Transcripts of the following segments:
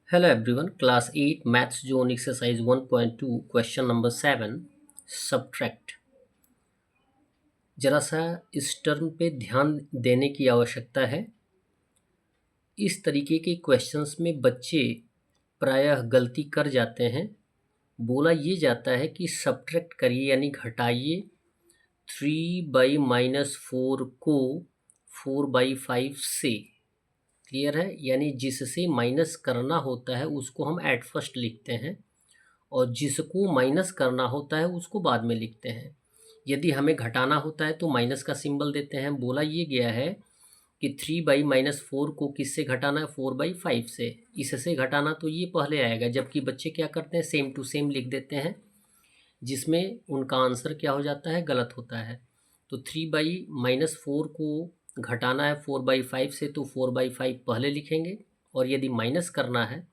Hello everyone, class 8 maths zone exercise 1.2 question number 7 subtract। जरा सा इस टर्म पे ध्यान देने की आवश्यकता है। इस तरीके के क्वेश्चंस में बच्चे प्रायः गलती कर जाते हैं। बोला ये जाता है कि सब्ट्रैक्ट करिए यानी घटाइए 3/-4 को 4/5 से। क्लियर है? यानी जिससे माइनस करना होता है उसको हम एट फर्स्ट लिखते हैं और जिसको माइनस करना होता है उसको बाद में लिखते हैं। यदि हमें घटाना होता है तो माइनस का सिंबल देते हैं। बोला ये गया है कि 3/-4 को किससे घटाना है? 4/5 से। इससे घटाना तो ये पहले आएगा, जबकि बच्चे क्या करते हैं सेम टू सेम लिख देते हैं, जिसमें उनका आंसर क्या हो जाता है? गलत होता है। तो 3/-4 को घटाना है 4/5 से तो 4/5 पहले लिखेंगे, और यदि माइनस करना है,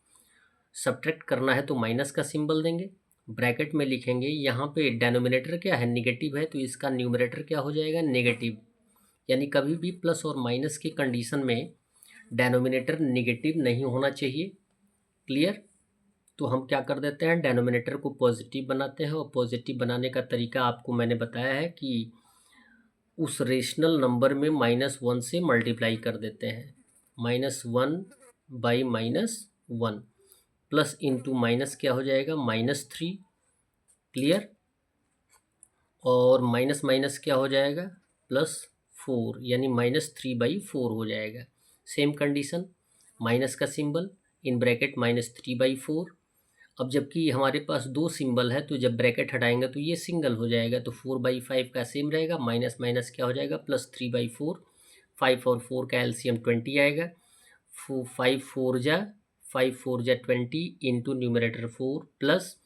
सब्ट्रैक्ट करना है तो माइनस का सिंबल देंगे, ब्रैकेट में लिखेंगे। यहाँ पे डेनोमिनेटर क्या है? नेगेटिव है, तो इसका न्यूमरेटर क्या हो जाएगा? नेगेटिव। यानी कभी भी प्लस और माइनस की कंडीशन में डेनोमिनेटर नेगेटिव नहीं होना चाहिए। क्लियर? तो हम क्या कर देते हैं, डेनोमिनेटर को पॉजिटिव बनाते हैं, और पॉजिटिव बनाने का तरीका आपको मैंने बताया है कि उस रेशनल नंबर में -1 से मल्टीप्लाई कर देते हैं। -1/-1 प्लस इंटू माइनस क्या हो जाएगा? -3। क्लियर? और माइनस माइनस क्या हो जाएगा? +4, यानी -3/4 हो जाएगा। सेम कंडीशन, माइनस का सिंबल इन ब्रैकेट -3/4। अब जबकि हमारे पास दो सिंबल है तो जब ब्रैकेट हटाएंगे तो ये सिंगल हो जाएगा, तो 4/5 का सेम रहेगा। माइनस माइनस क्या हो जाएगा? +3/4। 5 और 4 का एलसीएम 20 आएगा। 5 4 जा 20 इंटू न्यूमरेटर 4 प्लस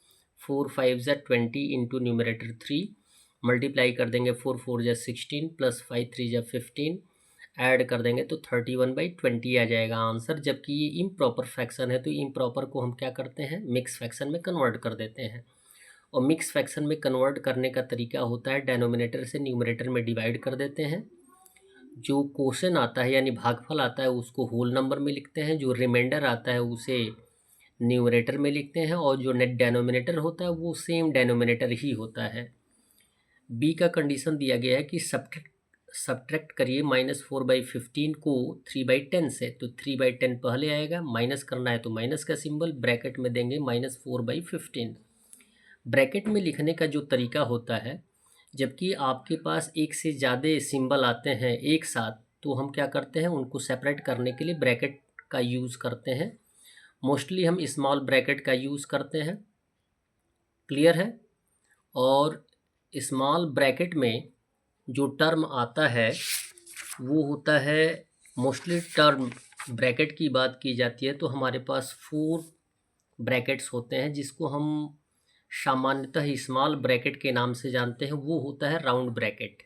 4 5 जा 20 इंटू न्यूमरेटर 3। मल्टीप्लाई कर देंगे 4 4 जा 16 प्लस 5 3 जा 15, ऐड कर देंगे तो 31/20 आ जाएगा आंसर। जबकि ये इम्प्रॉपर फ्रैक्शन है तो इम्प्रॉपर को हम क्या करते हैं? मिक्स फ्रैक्शन में कन्वर्ट कर देते हैं। और मिक्स फ्रैक्शन में कन्वर्ट करने का तरीका होता है डेनोमिनेटर से न्यूमरेटर में डिवाइड कर देते हैं। जो क्वोशन आता है यानी भागफल आता है उसको होल नंबर में लिखते हैं, जो रिमाइंडर आता है उसे न्यूमरेटर में लिखते हैं, और जो नेट डेनोमिनेटर होता है वो सेम डेनोमिनेटर ही होता है। बी का कंडीशन दिया गया है कि सब्ट्रैक्ट करिए -4/15 को 3/10 से, तो 3/10 पहले आएगा। माइनस करना है तो माइनस का सिंबल, ब्रैकेट में देंगे -4/15। ब्रैकेट में लिखने का जो तरीका होता है, जबकि आपके पास एक से ज़्यादा सिंबल आते हैं एक साथ, तो हम क्या करते हैं उनको सेपरेट करने के लिए ब्रैकेट का यूज़ करते हैं। मोस्टली हम स्मॉल ब्रैकेट का यूज़ करते हैं। क्लियर है? और स्मॉल ब्रैकेट में जो टर्म आता है वो होता है, मोस्टली टर्म ब्रैकेट की बात की जाती है तो हमारे पास 4 ब्रैकेट्स होते हैं, जिसको हम सामान्यतः स्मॉल ब्रैकेट के नाम से जानते हैं। वो होता है राउंड ब्रैकेट।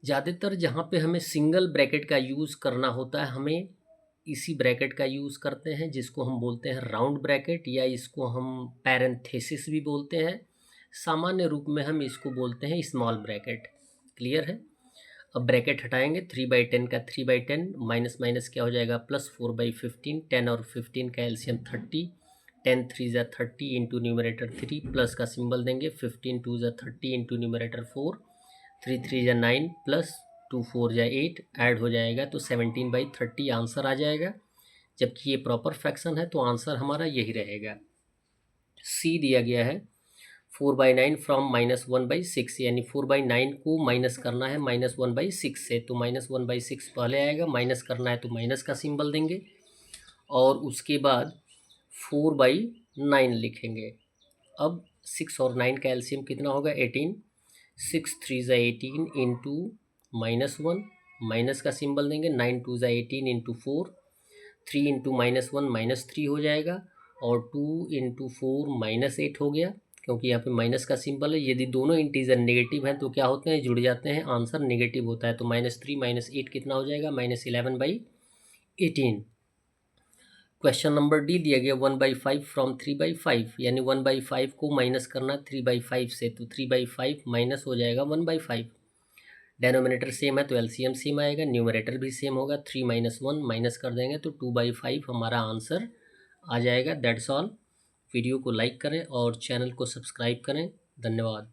ज़्यादातर जहाँ पे हमें सिंगल ब्रैकेट का यूज़ करना होता है, हमें इसी ब्रैकेट का यूज़ करते हैं, जिसको हम बोलते हैं राउंड ब्रैकेट, या इसको हम पैरेंथेसिस भी बोलते हैं। सामान्य रूप में हम इसको बोलते हैं स्मॉल ब्रैकेट। क्लियर है? अब ब्रैकेट हटाएंगे, 3/10 का 3/10 माइनस माइनस क्या हो जाएगा? +4/15। 10 और 15 का एलसीएम 30। 10 3 जा 30 इंटू न्यूमरेटर 3 प्लस का सिंबल देंगे। 15 2 जा 30 इंटू न्यूमरेटर 4। 3 3 जा 9 प्लस 2 4 जा 8 ऐड हो जाएगा तो 17/30 आंसर आ जाएगा। जबकि ये प्रॉपर फ्रैक्शन है तो आंसर हमारा यही रहेगा। सी दिया गया है 4/9 फ्रॉम -1/6, यानी 4/9 को माइनस करना है -1/6 से, तो -1/6 पहले आएगा। माइनस करना है तो माइनस का सिंबल देंगे, और उसके बाद 4/9 लिखेंगे। अब 6 और 9 का एलसीएम कितना होगा? 18। 6 3 जा 18 इंटू -1, माइनस का सिंबल देंगे। 9 2 जा 18 इंटू 4। 3 इंटू -1 -3 हो जाएगा, और 2 इंटू 4 -8 हो गया, क्योंकि यहाँ पे माइनस का सिंबल है। यदि दोनों इंटीजर नेगेटिव हैं तो क्या होते हैं? जुड़ जाते हैं, आंसर नेगेटिव होता है। तो -3 -8 कितना हो जाएगा? -11/18। क्वेश्चन नंबर डी दिया गया 1/5 फ्रॉम 3/5, यानी 1/5 को माइनस करना 3/5 से, तो 3/5 माइनस हो जाएगा 1/5। डेनोमिनेटर सेम है तो एलसीएम सेम आएगा, न्यूमरेटर भी सेम होगा। 3 - 1 माइनस कर देंगे तो 2/5 हमारा आंसर आ जाएगा। That's all. वीडियो को लाइक करें और चैनल को सब्सक्राइब करें। धन्यवाद।